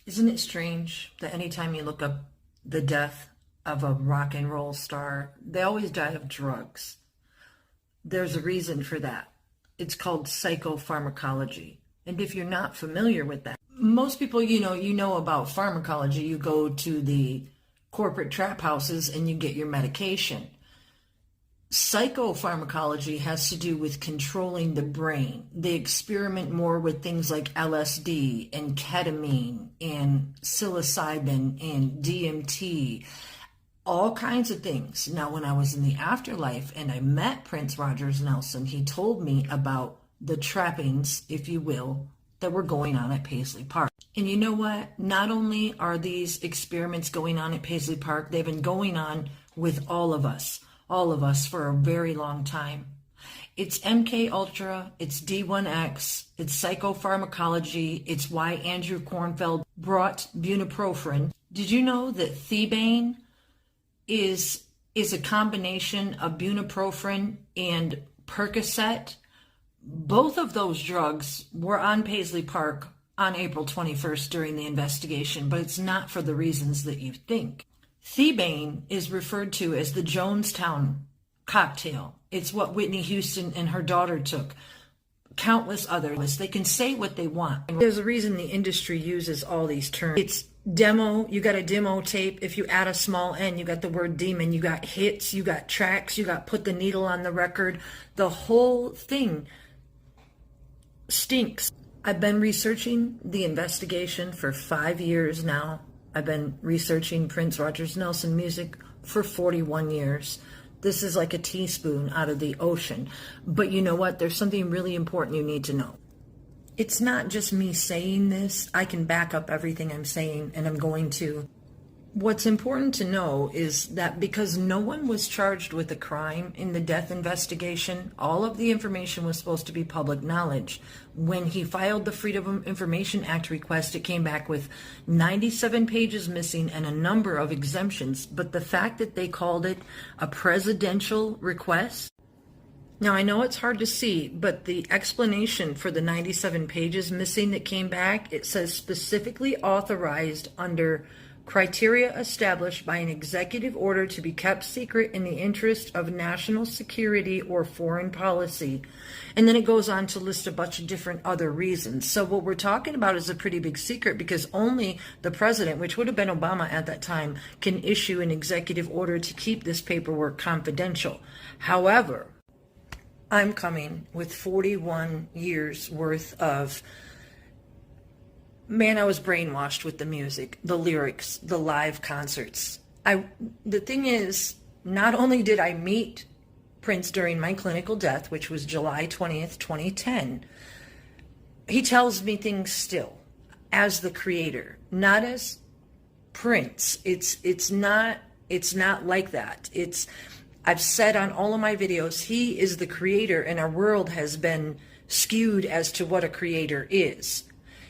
Isn't it strange that anytime you look up the death of a rock and roll star, they always die of drugs? There's a reason for that. It's called psychopharmacology. And if you're not familiar with that, most people, you know about pharmacology. You go to the corporate trap houses and you get your medication. Psychopharmacology has to do with controlling the brain. They experiment more with things like LSD and ketamine and psilocybin and DMT, all kinds of things. Now, when I was in the afterlife and I met Prince Rogers Nelson, he told me about the trappings, if you will, that were going on at Paisley Park. And you know what? Not only are these experiments going on at Paisley Park, they've been going on with all of us for a very long time. It's MK Ultra, it's D1X, it's psychopharmacology, it's why Andrew Kornfeld brought bupropion. Did you know that thebaine is a combination of bupropion and Percocet? Both of those drugs were on Paisley Park on April 21st during the investigation, but it's not for the reasons that you think. Thebaine is referred to as the Jonestown cocktail. It's what Whitney Houston and her daughter took. Countless others. They can say what they want. There's a reason the industry uses all these terms. It's demo. You got a demo tape. If you add a small N, you got the word demon. You got hits. You got tracks. You got put the needle on the record. The whole thing stinks. I've been researching the investigation for 5 years now. I've been researching Prince Rogers Nelson music for 41 years. This is like a teaspoon out of the ocean. But you know what? There's something really important you need to know. It's not just me saying this. I can back up everything I'm saying, and I'm going to. What's important to know is that because no one was charged with a crime in the death investigation, all of the information was supposed to be public knowledge. When he filed the Freedom of Information Act request, it came back with 97 pages missing and a number of exemptions. But the fact that they called it a presidential request, now I know it's hard to see, but the explanation for the 97 pages missing that came back, it says specifically authorized under criteria established by an executive order to be kept secret in the interest of national security or foreign policy. And then it goes on to list a bunch of different other reasons. So what we're talking about is a pretty big secret because only the president, which would have been Obama at that time, can issue an executive order to keep this paperwork confidential. However, I'm coming with 41 years worth of man, I was brainwashed with the music, the lyrics, the live concerts. The thing is, not only did I meet Prince during my clinical death, which was July 20th, 2010, he tells me things still as the creator, not as Prince. It's not like that. I've said on all of my videos, he is the creator, and our world has been skewed as to what a creator is.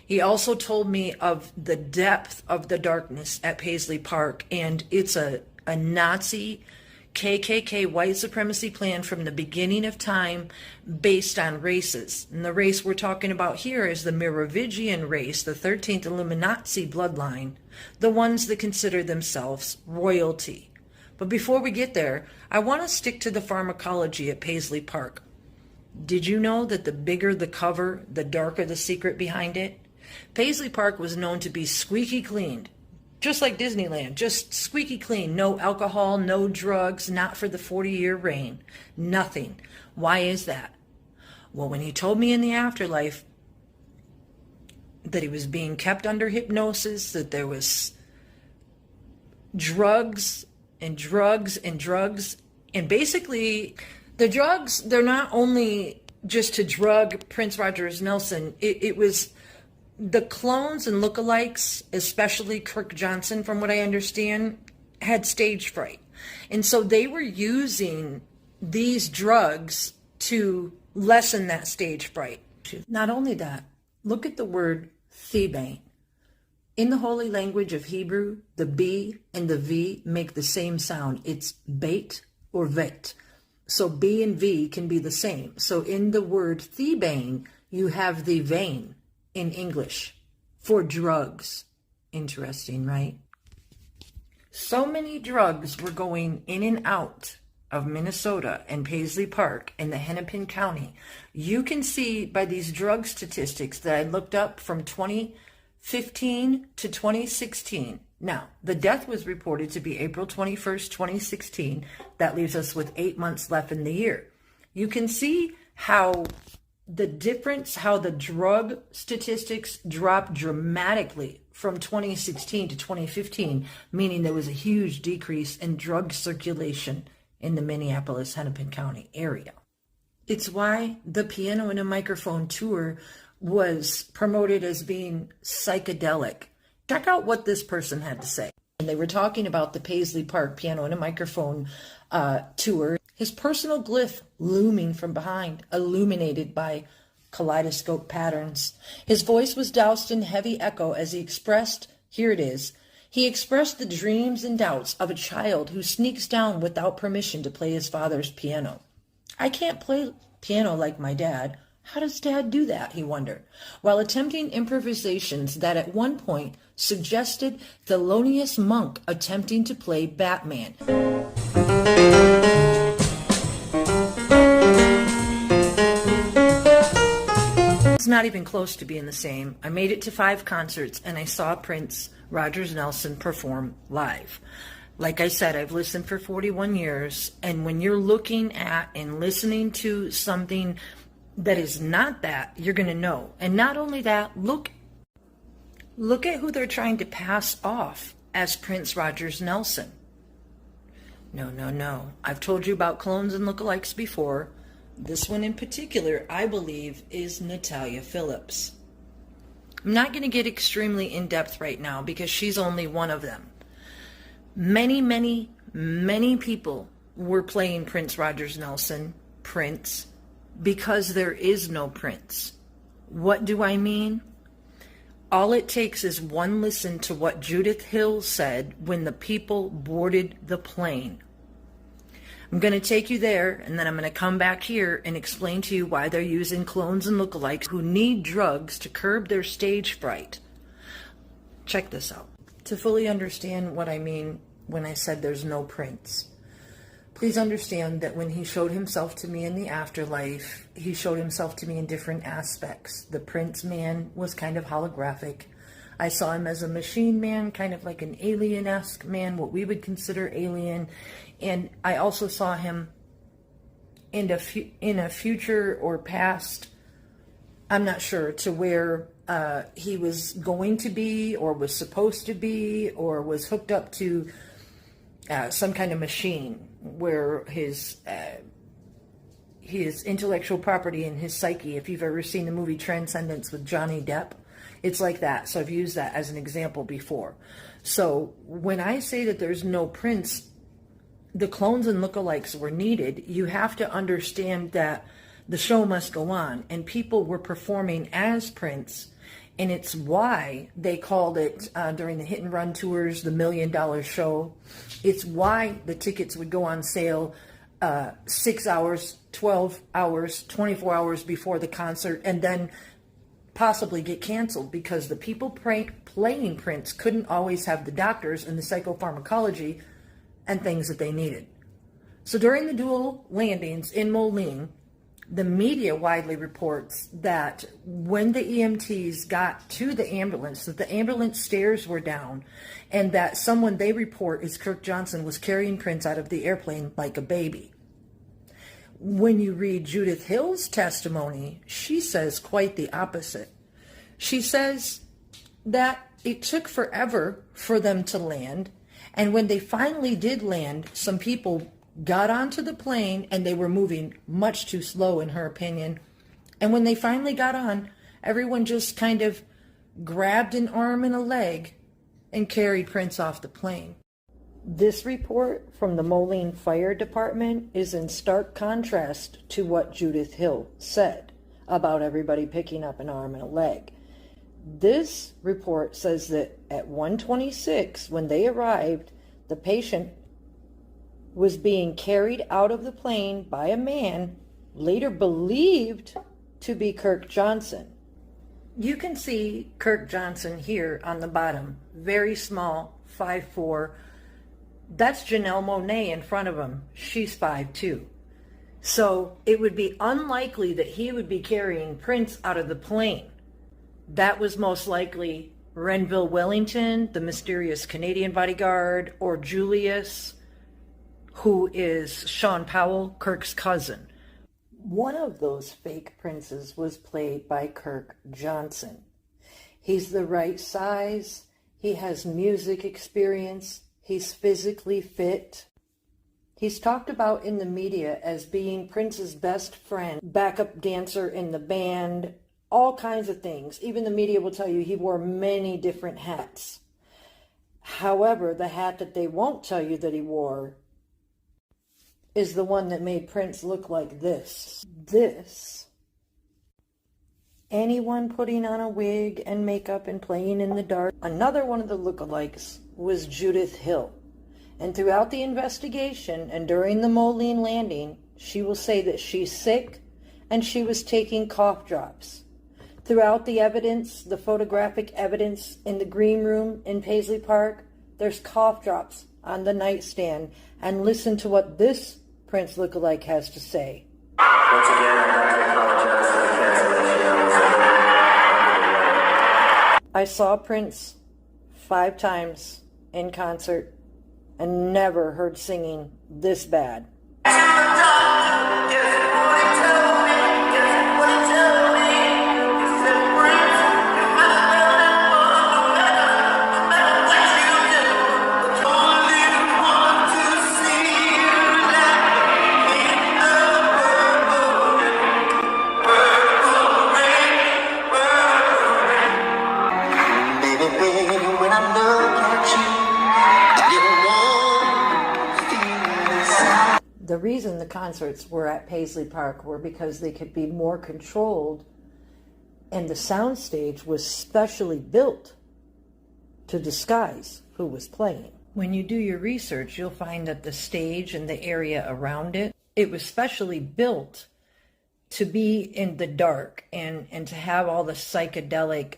He also told me of the depth of the darkness at Paisley Park, and it's a Nazi KKK white supremacy plan from the beginning of time based on races. And the race we're talking about here is the Merovingian race, the 13th Illuminati bloodline, the ones that consider themselves royalty. But before we get there, I want to stick to the pharmacology at Paisley Park. Did you know that the bigger the cover, the darker the secret behind it? Paisley Park was known to be squeaky clean, just like Disneyland, just squeaky clean. No alcohol, no drugs, not for the 40-year reign, nothing. Why is that? Well, when he told me in the afterlife that he was being kept under hypnosis, that there was drugs and drugs and drugs, and basically the drugs, they're not only just to drug Prince Rogers Nelson, it was the clones and lookalikes, especially Kirk Johnson, from what I understand, had stage fright. And so they were using these drugs to lessen that stage fright. Not only that, look at the word thebaine. In the holy language of Hebrew, the B and the V make the same sound. It's bait or vet. So B and V can be the same. So in the word thebaine, you have the vein in English for drugs. Interesting, right? So many drugs were going in and out of Minnesota and Paisley Park in the Hennepin County. You can see by these drug statistics that I looked up from 2015 to 2016. Now, the death was reported to be April 21st, 2016. That leaves us with 8 months left in the year. You can see how the difference, how the drug statistics dropped dramatically from 2016 to 2015, meaning there was a huge decrease in drug circulation in the Minneapolis, Hennepin County area. It's why the Piano and a Microphone tour was promoted as being psychedelic. Check out what this person had to say. And they were talking about the Paisley Park Piano and a Microphone tour. His personal glyph looming from behind, illuminated by kaleidoscope patterns. His voice was doused in heavy echo as he expressed, here it is, he expressed the dreams and doubts of a child who sneaks down without permission to play his father's piano. I can't play piano like my dad. How does Dad do that, he wondered, while attempting improvisations that at one point suggested Thelonious Monk attempting to play Batman. It's not even close to being the same. I made it to 5 concerts and I saw Prince Rogers Nelson perform live. Like I said, I've listened for 41 years, and when you're looking at and listening to something that is not that, you're going to know. And not only that, look at who they're trying to pass off as Prince Rogers Nelson. No. I've told you about clones and lookalikes before. This one in particular, I believe, is Natalia Phillips. I'm not going to get extremely in-depth right now because she's only one of them. Many people were playing Prince Rogers Nelson, Prince, because there is no Prince. What do I mean? All it takes is one listen to what Judith Hill said when the people boarded the plane. I'm going to take you there, and then I'm going to come back here and explain to you why they're using clones and lookalikes who need drugs to curb their stage fright. Check this out. To fully understand what I mean when I said there's no Prince, please understand that when he showed himself to me in the afterlife, he showed himself to me in different aspects. The Prince man was kind of holographic. I saw him as a machine man, kind of like an alien-esque man, what we would consider alien. And I also saw him in a future or past, I'm not sure, to where he was going to be or was supposed to be or was hooked up to some kind of machine where his intellectual property and his psyche, if you've ever seen the movie Transcendence with Johnny Depp, it's like that. So I've used that as an example before. So when I say that there's no Prince, the clones and lookalikes were needed. You have to understand that the show must go on, and people were performing as Prince, and it's why they called it during the hit and run tours the $1 Million Show. It's why the tickets would go on sale 6 hours, 12 hours, 24 hours before the concert, and then possibly get canceled because the people playing Prince couldn't always have the doctors and the psychopharmacology and things that they needed. So during the dual landings in Moline, the media widely reports that when the EMTs got to the ambulance, that the ambulance stairs were down, and that someone they report is Kirk Johnson was carrying Prince out of the airplane like a baby. When you read Judith Hill's testimony, she says quite the opposite. She says that it took forever for them to land, and when they finally did land, some people got onto the plane and they were moving much too slow in her opinion. And when they finally got on, everyone just kind of grabbed an arm and a leg and carried Prince off the plane. This report from the Moline Fire Department is in stark contrast to what Judith Hill said about everybody picking up an arm and a leg. This report says that at 1:26, when they arrived, the patient was being carried out of the plane by a man later believed to be Kirk Johnson. You can see Kirk Johnson here on the bottom, very small, 5'4". That's Janelle Monáe in front of him. She's 5'2". So it would be unlikely that he would be carrying Prince out of the plane. That was most likely Renville Wellington, the mysterious Canadian bodyguard, or Julius, who is Sean Powell, Kirk's cousin. One of those fake princes was played by Kirk Johnson. He's the right size, he has music experience, he's physically fit. He's talked about in the media as being Prince's best friend, backup dancer in the band, all kinds of things. Even the media will tell you he wore many different hats. However, the hat that they won't tell you that he wore is the one that made Prince look like this. Anyone putting on a wig and makeup and playing in the dark. Another one of the lookalikes was Judith Hill. And throughout the investigation and during the Moline landing, she will say that she's sick and she was taking cough drops. Throughout the evidence, the photographic evidence in the green room in Paisley Park, there's cough drops on the nightstand. And listen to what this Prince lookalike has to say. Once again, I'd like to apologize for the cancellation. I saw Prince 5 times in concert and never heard singing this bad. The reason the concerts were at Paisley Park were because they could be more controlled, and the soundstage was specially built to disguise who was playing. When you do your research, you'll find that the stage and the area around it, it was specially built to be in the dark and to have all the psychedelic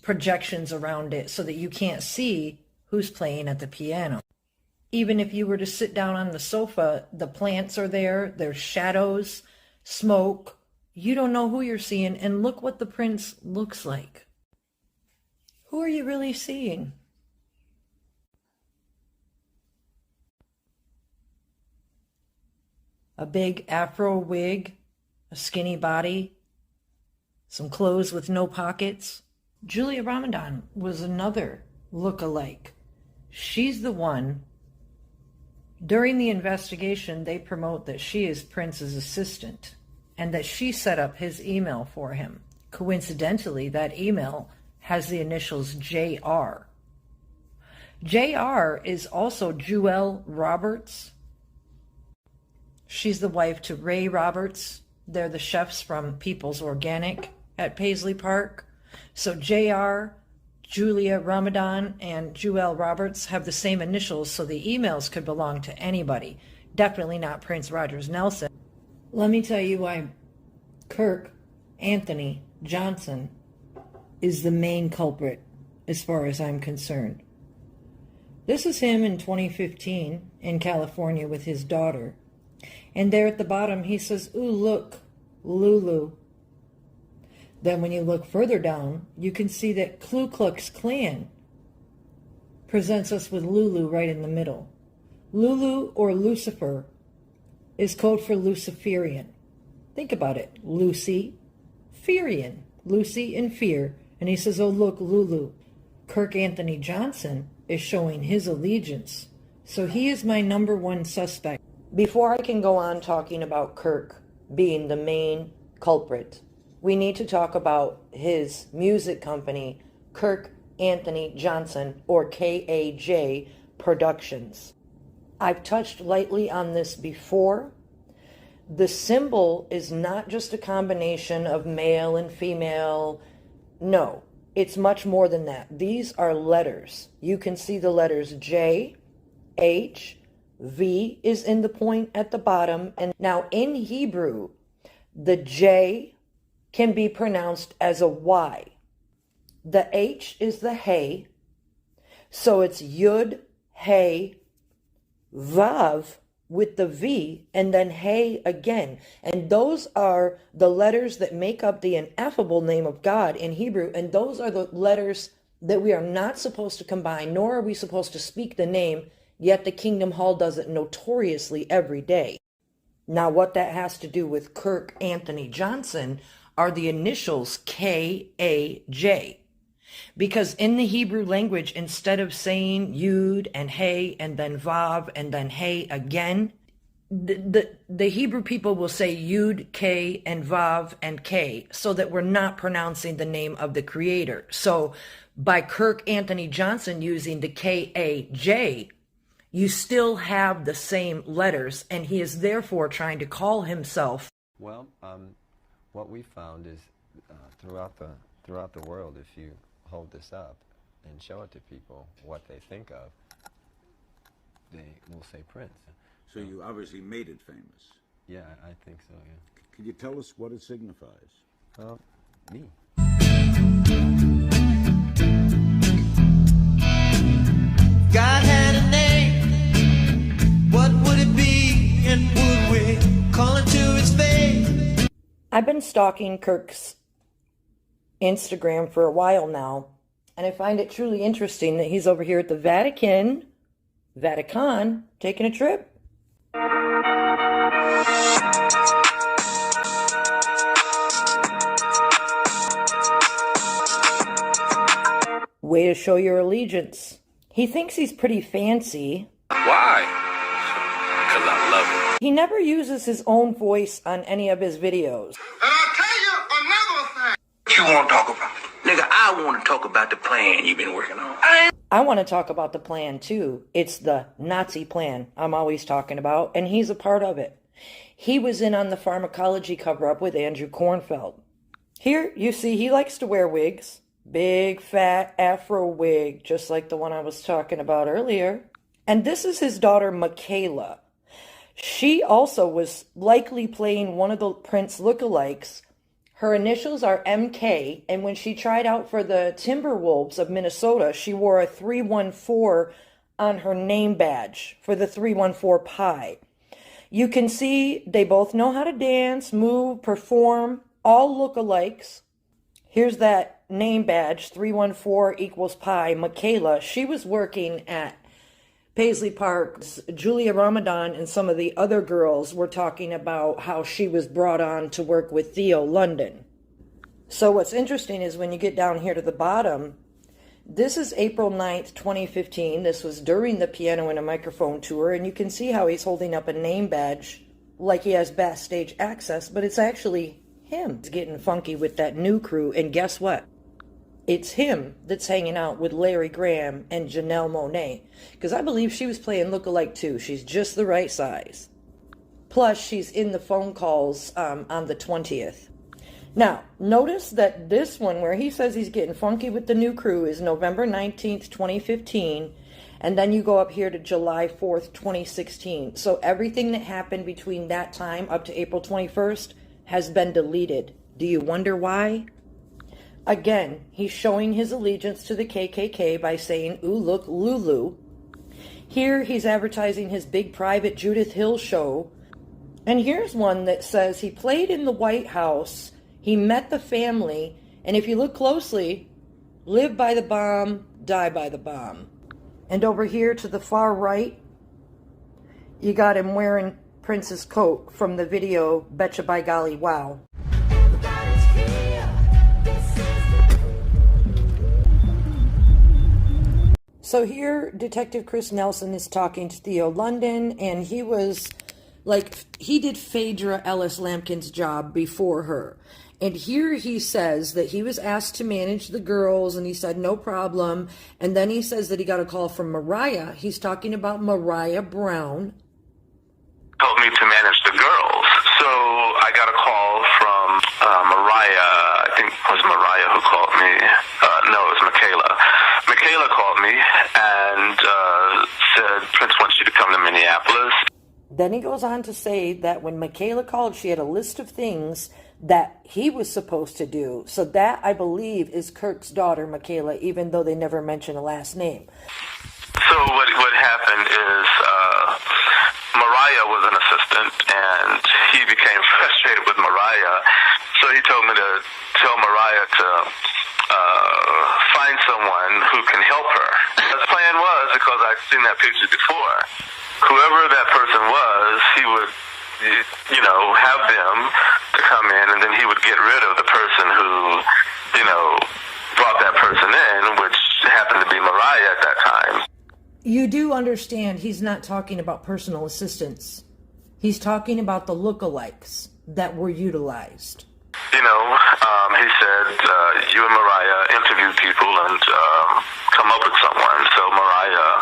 projections around it so that you can't see who's playing at the piano. Even if you were to sit down on the sofa, the plants are there, there's shadows, smoke. You don't know who you're seeing, and look what the Prince looks like. Who are you really seeing? A big afro wig, a skinny body, some clothes with no pockets. Julia Ramadan was another look-alike. She's the one. During the investigation, they promote that she is Prince's assistant and that she set up his email for him. Coincidentally, that email has the initials JR. JR is also Jewel Roberts. She's the wife to Ray Roberts. They're the chefs from People's Organic at Paisley Park. So JR, Julia Ramadan, and Jewel Roberts have the same initials, so the emails could belong to anybody. Definitely not Prince Rogers Nelson. Let me tell you why Kirk Anthony Johnson is the main culprit as far as I'm concerned. This is him in 2015 in California with his daughter. And there at the bottom he says, "Ooh, look, Lulu." Then when you look further down, you can see that Ku Klux Klan presents us with Lulu right in the middle. Lulu, or Lucifer, is code for Luciferian. Think about it. Lucy, Ferian. Lucy and fear. And he says, "Oh, look, Lulu." Kirk Anthony Johnson is showing his allegiance. So he is my number one suspect. Before I can go on talking about Kirk being the main culprit, we need to talk about his music company, Kirk Anthony Johnson, or KAJ Productions. I've touched lightly on this before. The symbol is not just a combination of male and female. No, it's much more than that. These are letters. You can see the letters J, H, V is in the point at the bottom. And now in Hebrew, the J can be pronounced as a Y. The H is the Hey, so it's Yud, Hey, Vav with the V, and then Hey again. And those are the letters that make up the ineffable name of God in Hebrew, and those are the letters that we are not supposed to combine, nor are we supposed to speak the name, yet the Kingdom Hall does it notoriously every day. Now, what that has to do with Kirk Anthony Johnson are the initials K-A-J. Because in the Hebrew language, instead of saying Yud and Hey and then Vav and then Hey again, the Hebrew people will say Yud, K, and Vav and K, so that we're not pronouncing the name of the Creator. So by Kirk Anthony Johnson using the K-A-J, you still have the same letters, and he is therefore trying to call himself. Well, what we found is throughout the world, if you hold this up and show it to people what they think of, they will say Prince. So you obviously made it famous. Yeah, I think so, yeah. Can you tell us what it signifies? Me. God had a name, what would it be, and would we call it to his face? I've been stalking Kirk's Instagram for a while now, and I find it truly interesting that he's over here at the Vatican, taking a trip. Way to show your allegiance. He thinks he's pretty fancy. Why? Because I love it. He never uses his own voice on any of his videos. And I'll tell you another thing. What you want to talk about? Nigga, I want to talk about the plan you've been working on. I want to talk about the plan too. It's the Nazi plan I'm always talking about, and he's a part of it. He was in on the pharmacology cover-up with Andrew Kornfeld. Here, you see, he likes to wear wigs. Big, fat afro wig, just like the one I was talking about earlier. And this is his daughter, Michaela. She also was likely playing one of the Prince lookalikes. Her initials are MK, and when she tried out for the Timberwolves of Minnesota, she wore a 314 on her name badge for the 314 Pi. You can see they both know how to dance, move, perform, all lookalikes. Here's that name badge, 314 equals Pi. Michaela, she was working at Paisley Park. Julia Ramadan and some of the other girls were talking about how she was brought on to work with Theo London. So what's interesting is when you get down here to the bottom, this is April 9th, 2015. This was during the Piano and a Microphone tour, and you can see how he's holding up a name badge like he has backstage access, but it's actually him. He's getting funky with that new crew, and guess what? It's him that's hanging out with Larry Graham and Janelle Monáe, because I believe she was playing lookalike too. She's just the right size. Plus, she's in the phone calls on the 20th. Now, notice that this one where he says he's getting funky with the new crew is November 19th, 2015, and then you go up here to July 4th, 2016. So everything that happened between that time up to April 21st has been deleted. Do you wonder why? Again, he's showing his allegiance to the KKK by saying, ooh, look, Lulu. Here, he's advertising his big private Judith Hill show. And here's one that says he played in the White House, he met the family, and if you look closely, live by the bomb, die by the bomb. And over here to the far right, you got him wearing Prince's coat from the video Betcha by Golly Wow. So here, Detective Chris Nelson is talking to Theo London, and he was like, he did Phaedra Ellis Lampkin's job before her. And here he says that he was asked to manage the girls, and he said no problem. And then he says that he got a call from Mariah. He's talking about Mariah Brown. Told me to manage the girls. So I got a call from Mariah. I think it was Mariah who called me. No, it was Michaela. Michaela called me and said, Prince wants you to come to Minneapolis. Then he goes on to say that when Michaela called, she had a list of things that he was supposed to do. So that, I believe, is Kirk's daughter, Michaela, even though they never mention a last name. So what happened is Mariah was an assistant, and he became frustrated with Mariah. So he told me to tell Mariah to find someone who can help her. The plan was, because I'd seen that picture before, whoever that person was, he would, have them to come in, and then he would get rid of the person who, brought that person in, which happened to be Mariah at that time. You do understand he's not talking about personal assistants. He's talking about the lookalikes that were utilized. He said, you and Mariah interview people and come up with someone. So Mariah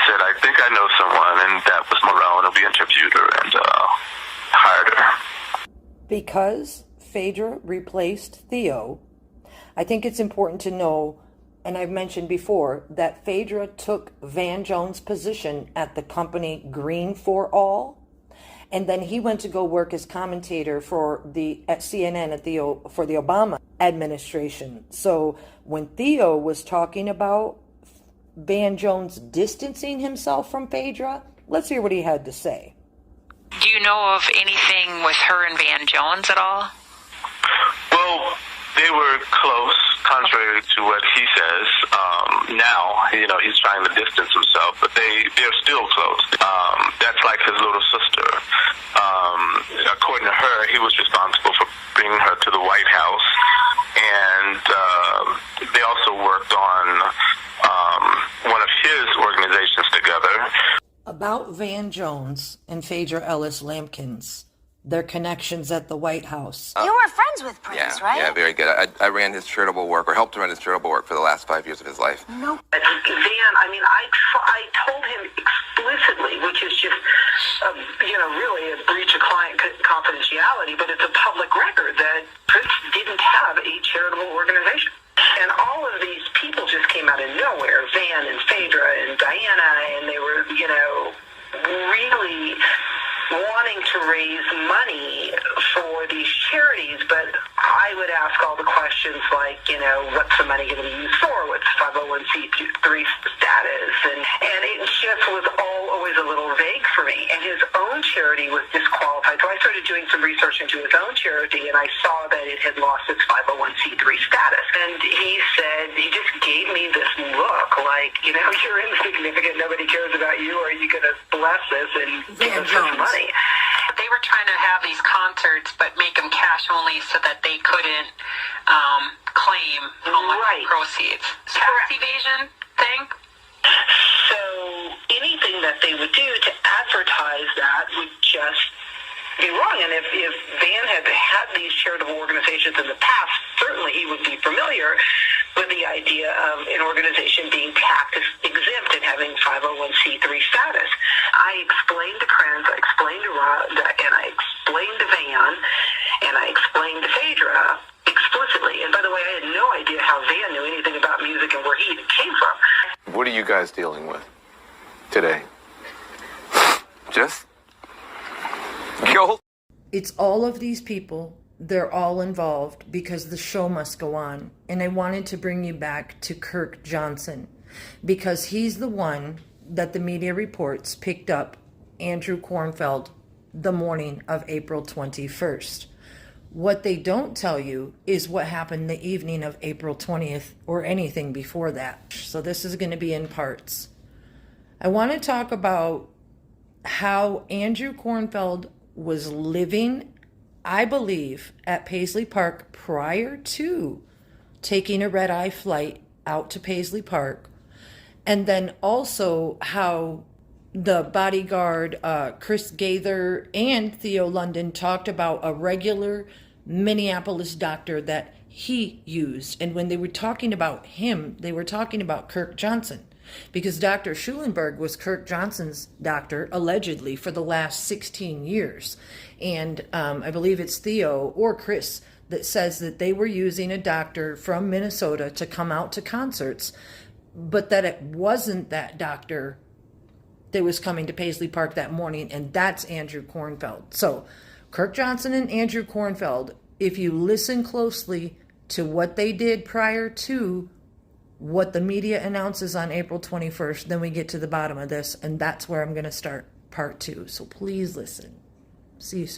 said, I think I know someone, and that was Marone, and we interviewed her and hired her. Because Phaedra replaced Theo, I think it's important to know, and I've mentioned before, that Phaedra took Van Jones' position at the company Green for All, and then he went to go work as commentator at CNN for the Obama administration. So when Theo was talking about Van Jones distancing himself from Phaedra, let's hear what he had to say. Do you know of anything with her and Van Jones at all? Well, they were close, contrary to what he says. Now, he's trying to distance himself, but they're still close. That's like his little sister. According to her, he was responsible for bringing her to the White House, and they also worked on one of his organizations together. About Van Jones and Phaedra Ellis Lampkins, their connections at the White House. You were friends with Prince, right? Yeah, very good. I ran his charitable work, or helped to run his charitable work for the last 5 years of his life. No. Van, I told him explicitly, which is just, really a breach of client confidentiality, but it's a public record that Prince didn't have a charitable organization. And all of these people just came out of nowhere, Van and Phaedra and Diana, and they were, really wanting to raise money for these charities, but I would ask all the questions like, what's the money going to be used for? What's 501c3 status? And it just was always a little vague for me. And his own charity was disqualified. So I started doing some research into his own charity, and I saw that it had lost its 501c3 status. And he said, he just gave me this look like, you're insignificant, nobody cares about you, or are you going to bless this and give us some money? They were trying to have these concerts, but make them cash only so that they couldn't claim how much proceeds. Tax evasion thing? So anything that they would do to advertise that would just be wrong. And if Van had these charitable organizations in the past, certainly he would be familiar with the idea of an organization being tax exempt and having 501c3 status. I explained to Krenz, I explained to Rhonda, and I explained to Van, and I explained to Phaedra explicitly. And by the way, I had no idea how Van knew anything about music and where he even came from. What are you guys dealing with today? Just guilt? It's all of these people. They're all involved because the show must go on. And I wanted to bring you back to Kirk Johnson because he's the one that the media reports picked up Andrew Kornfeld the morning of April 21st. What they don't tell you is what happened the evening of April 20th or anything before that. So this is going to be in parts. I want to talk about how Andrew Kornfeld was living, I believe, at Paisley Park prior to taking a red-eye flight out to Paisley Park. And then also how the bodyguard, Chris Gaither and Theo London talked about a regular Minneapolis doctor that he used. And when they were talking about him, they were talking about Kirk Johnson. Because Dr. Schulenberg was Kirk Johnson's doctor, allegedly, for the last 16 years. And I believe it's Theo or Chris that says that they were using a doctor from Minnesota to come out to concerts, but that it wasn't that doctor that was coming to Paisley Park that morning, and that's Andrew Kornfeld. So Kirk Johnson and Andrew Kornfeld, if you listen closely to what they did prior to what the media announces on April 21st, then we get to the bottom of this, and that's where I'm going to start part 2. So please listen. See you soon.